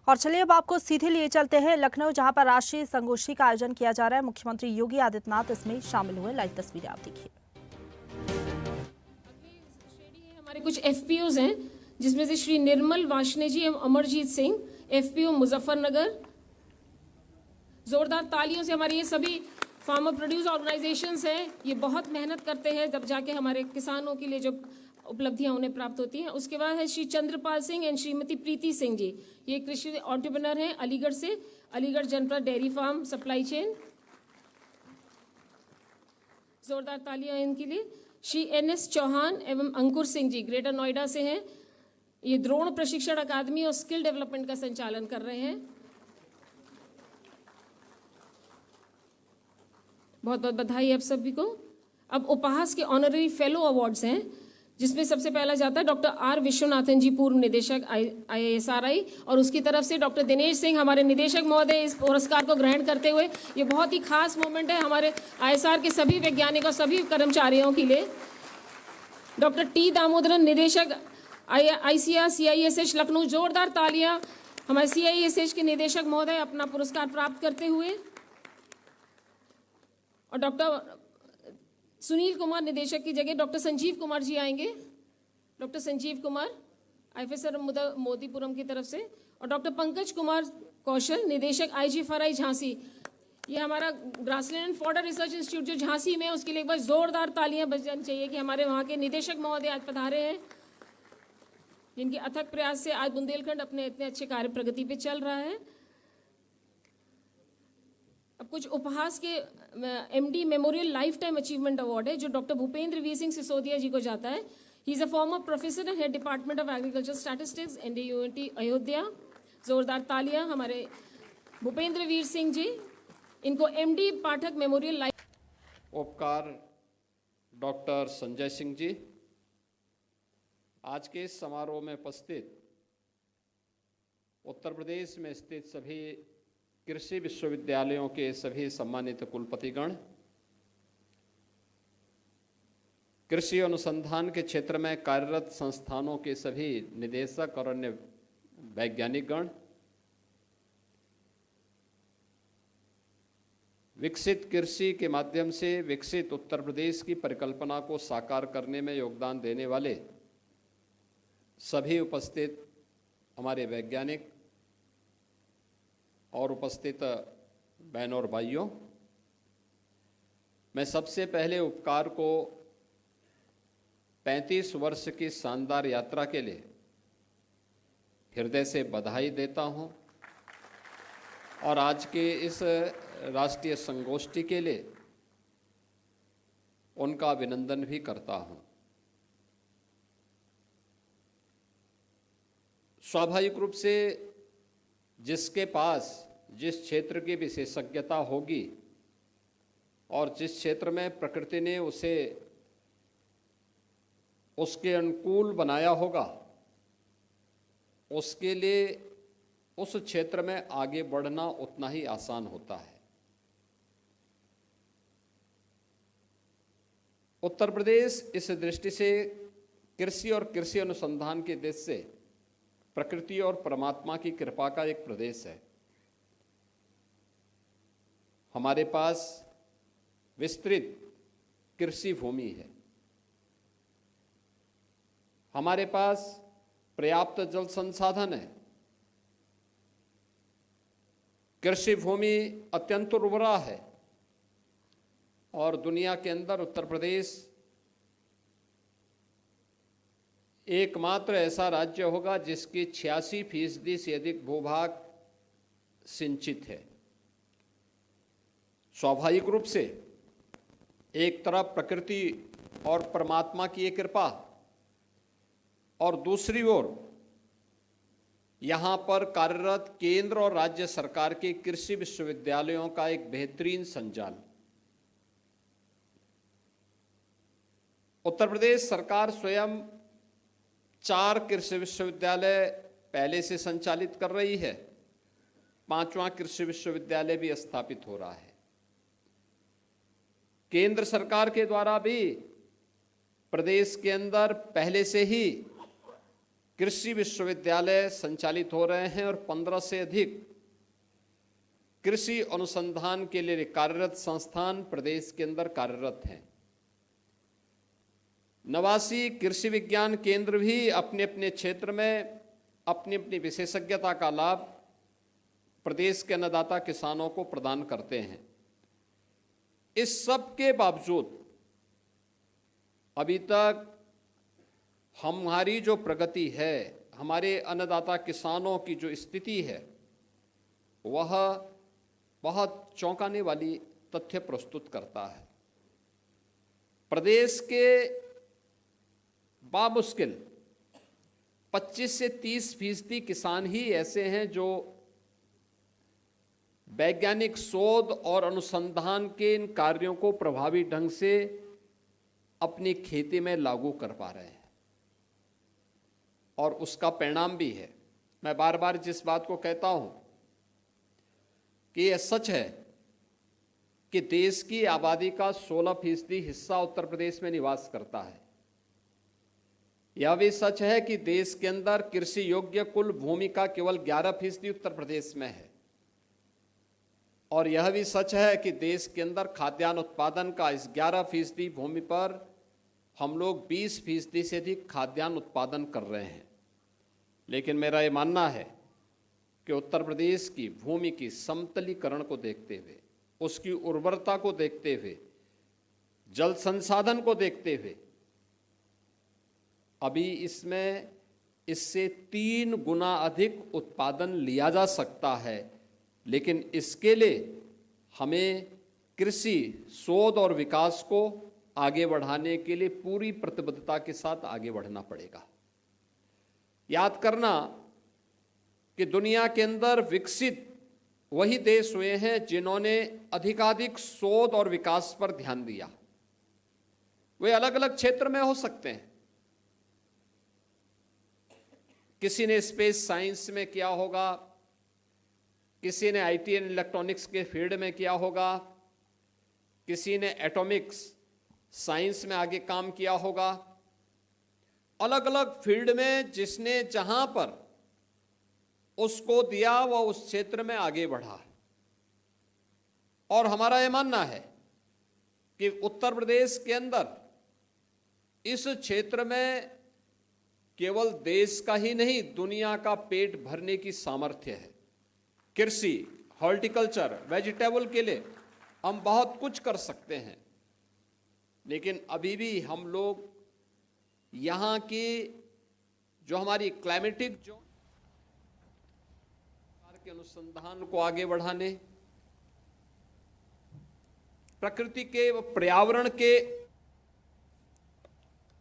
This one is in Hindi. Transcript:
और चलिए अब आपको सीधे लिए चलते हैं लखनऊ, जहां पर राष्ट्रीय संगोष्ठी का आयोजन किया जा रहा है। मुख्यमंत्री योगी आदित्यनाथ इसमें शामिल हुए। लाइव तस्वीरें आप देखिए। हमारे कुछ एफपीओज हैं, जिसमें से श्री निर्मल वाशने जी एवं अमरजीत सिंह, एफपीओ मुजफ्फरनगर। जोरदार तालियों से हमारे ये सभी फार्मर प्रोड्यूस ऑर्गेनाइजेशंस हैं, ये बहुत मेहनत करते हैं जब जाके हमारे किसानों के लिए जो उपलब्धियां उन्हें प्राप्त होती हैं। उसके बाद है श्री चंद्रपाल सिंह एंड श्रीमती प्रीति सिंह जी, ये कृषि एंटरप्रेन्योर हैं अलीगढ़ से, अलीगढ़ जनपद डेयरी फार्म सप्लाई चेन। जोरदार तालियां इनके लिए। श्री NS चौहान एवं अंकुर सिंह जी ग्रेटर नोएडा से हैं, ये द्रोण प्रशिक्षण अकादमी और स्किल डेवलपमेंट का संचालन कर रहे हैं। बहुत बहुत बधाई आप सभी को। अब उपहास के ऑनररी फेलो अवार्ड्स हैं, जिसमें सबसे पहला जाता है डॉक्टर R विश्वनाथन जी, पूर्व निदेशक IASRI, और उसकी तरफ से डॉक्टर दिनेश सिंह हमारे निदेशक महोदय इस पुरस्कार को ग्रहण करते हुए। ये बहुत ही खास मोमेंट है हमारे ISR के सभी वैज्ञानिकों, सभी कर्मचारियों के लिए। डॉक्टर T दामोदरन, निदेशक ICR CISH लखनऊ, जोरदार तालियां हमारे CISH के निदेशक महोदय अपना पुरस्कार प्राप्त करते हुए। और डॉक्टर सुनील कुमार निदेशक की जगह डॉक्टर संजीव कुमार जी आएंगे। डॉक्टर संजीव कुमार IFSR मोदीपुरम की तरफ से। और डॉक्टर पंकज कुमार कौशल, निदेशक IGFRI झांसी, ये हमारा grassland and fodder research institute जो झांसी में है, उसके लिए एक बार जोरदार तालियां बजानी चाहिए कि हमारे वहाँ के निदेशक महोदय आज पधारे हैं, जिनके अथक प्रयास से आज बुंदेलखंड अपने इतने अच्छे कार्य प्रगति पे चल रहा है। अब कुछ उपहास के MD memorial life time achievement award है, जो डॉक्टर भूपेंद्र वीर सिंह सिसोदिया जी को जाता है। He is a former professor and head department of agriculture statistics NDUT Ayodhya. जोरदार तालियां हमारे भूपेंद्र वीर सिंह जी, इनको MD पाठक मेमोरियल लाइफ। उपकार डॉक्टर संजय सिंह जी। आज के इस समारोह में उपस्थित उत्तर प्रदेश में स्थित सभी कृषि विश्वविद्यालयों के सभी सम्मानित कुलपतिगण, कृषि अनुसंधान के क्षेत्र में कार्यरत संस्थानों के सभी निदेशक और अन्य वैज्ञानिकगण, विकसित कृषि के माध्यम से विकसित उत्तर प्रदेश की परिकल्पना को साकार करने में योगदान देने वाले सभी उपस्थित हमारे वैज्ञानिक और उपस्थित बहनों और भाइयों, मैं सबसे पहले उपकार को 35 वर्ष की शानदार यात्रा के लिए हृदय से बधाई देता हूं और आज के इस राष्ट्रीय संगोष्ठी के लिए उनका अभिनंदन भी करता हूं। स्वाभाविक रूप से जिसके पास जिस क्षेत्र की विशेषज्ञता होगी और जिस क्षेत्र में प्रकृति ने उसे उसके अनुकूल बनाया होगा, उसके लिए उस क्षेत्र में आगे बढ़ना उतना ही आसान होता है। उत्तर प्रदेश इस दृष्टि से कृषि और कृषि अनुसंधान के देश से प्रकृति और परमात्मा की कृपा का एक प्रदेश है। हमारे पास विस्तृत कृषि भूमि है, हमारे पास पर्याप्त जल संसाधन है, कृषि भूमि अत्यंत उर्वरा है और दुनिया के अंदर उत्तर प्रदेश एकमात्र ऐसा राज्य होगा जिसकी 86% से अधिक भूभाग सिंचित है। स्वाभाविक रूप से एक तरफ प्रकृति और परमात्मा की एक कृपा और दूसरी ओर यहाँ पर कार्यरत केंद्र और राज्य सरकार के कृषि विश्वविद्यालयों का एक बेहतरीन संचालन। उत्तर प्रदेश सरकार स्वयं 4 कृषि विश्वविद्यालय पहले से संचालित कर रही है, 5वां कृषि विश्वविद्यालय भी स्थापित हो रहा है। केंद्र सरकार के द्वारा भी प्रदेश के अंदर पहले से ही कृषि विश्वविद्यालय संचालित हो रहे हैं और 15 से अधिक कृषि अनुसंधान के लिए कार्यरत संस्थान प्रदेश के अंदर कार्यरत हैं। 89 कृषि विज्ञान केंद्र भी अपने अपने क्षेत्र में अपनी अपनी विशेषज्ञता का लाभ प्रदेश के अन्नदाता किसानों को प्रदान करते हैं। इस सब के बावजूद अभी तक हमारी जो प्रगति है, हमारे अन्नदाता किसानों की जो स्थिति है, वह बहुत चौंकाने वाली तथ्य प्रस्तुत करता है। प्रदेश के बामुश्किल 25 से 30% किसान ही ऐसे हैं जो वैज्ञानिक शोध और अनुसंधान के इन कार्यों को प्रभावी ढंग से अपनी खेती में लागू कर पा रहे हैं, और उसका परिणाम भी है। मैं बार बार जिस बात को कहता हूं कि यह सच है कि देश की आबादी का 16% हिस्सा उत्तर प्रदेश में निवास करता है। यह भी सच है कि देश के अंदर कृषि योग्य कुल भूमि का केवल 11% उत्तर प्रदेश में है। और यह भी सच है कि देश के अंदर खाद्यान्न उत्पादन का इस 11% भूमि पर हम लोग 20% से अधिक खाद्यान्न उत्पादन कर रहे हैं। लेकिन मेरा ये मानना है कि उत्तर प्रदेश की भूमि की समतलीकरण को देखते हुए, उसकी उर्वरता को देखते हुए, जल संसाधन को देखते हुए अभी इसमें इससे 3 गुना अधिक उत्पादन लिया जा सकता है। लेकिन इसके लिए हमें कृषि शोध और विकास को आगे बढ़ाने के लिए पूरी प्रतिबद्धता के साथ आगे बढ़ना पड़ेगा। याद करना कि दुनिया के अंदर विकसित वही देश हुए हैं जिन्होंने अधिकाधिक शोध और विकास पर ध्यान दिया। वे अलग अलग क्षेत्र में हो सकते हैं। किसी ने स्पेस साइंस में किया होगा, किसी ने आईटी एंड इलेक्ट्रॉनिक्स के फील्ड में किया होगा, किसी ने एटॉमिक्स साइंस में आगे काम किया होगा। अलग अलग फील्ड में जिसने जहां पर उसको दिया वह उस क्षेत्र में आगे बढ़ा। और हमारा यह मानना है कि उत्तर प्रदेश के अंदर इस क्षेत्र में केवल देश का ही नहीं, दुनिया का पेट भरने की सामर्थ्य है। कृषि, हॉर्टिकल्चर, वेजिटेबल के लिए हम बहुत कुछ कर सकते हैं, लेकिन अभी भी हम लोग यहाँ की जो हमारी क्लाइमेटिक जोन के अनुसंधान को आगे बढ़ाने, प्रकृति के व पर्यावरण के